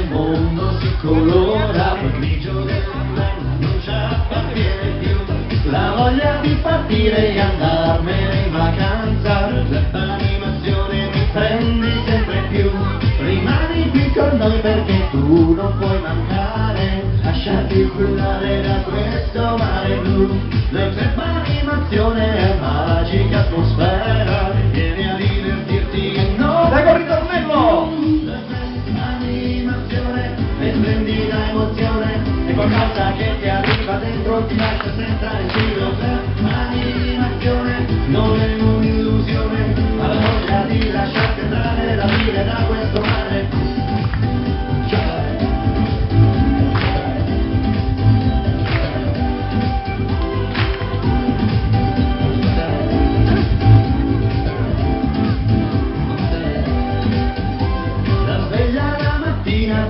mondo si colora, il grigio dell'inverno non ci appartiene più, la voglia di partire e andarmene in vacanza, l'animazione mi prendi sempre più, rimani qui con noi perché tu non puoi mancare, lasciarti cullare da questo mare blu, l'animazione è magica atmosfera, vieni a divertirti e non... Ecco il ritornello! L'animazione è splendida emozione, è qualcosa che ti arriva dentro, ti lascia senza respiro. L'animazione non è un'illusione, ma la voglia di lasciarti entrare da vivere da questo mare.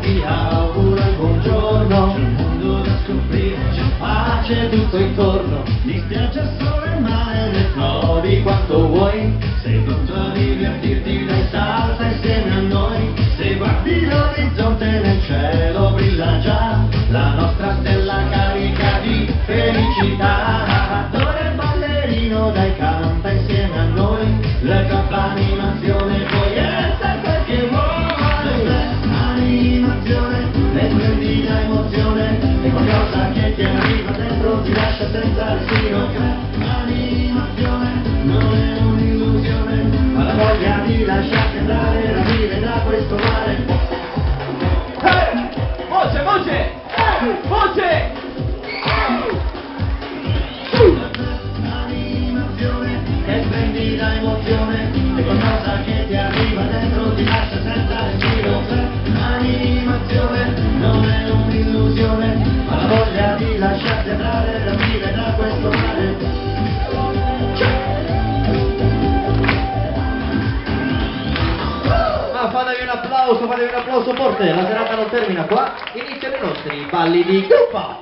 Ti auguro il buongiorno, c'è un mondo da scoprire, c'è pace tutto intorno, di spiaggia sole e mare ne trovi quanto vuoi, sei pronto a divertirti, dai salta insieme a noi, se guardi l'orizzonte nel cielo brilla già, la nostra stella carica di felicità, attore e ballerino dai canta insieme a noi, la tua animazione puoi essere quel che vuoi. È splendida emozione, è qualcosa che ti arriva dentro, ti lascia senza respiro. L'animazione non è un'illusione, ma la voglia di lasciarti andare, la vive da questo mare. Voce, voce! Voce! L'animazione è splendida emozione, è qualcosa che ti arriva dentro, ti lascia senza respiro. L'animazione non è un'illusione, ma la voglia di lasciarti andare, da vivere da questo mare. Ma fatevi un applauso forte, la serata non termina qua, iniziano i nostri balli di gruppo!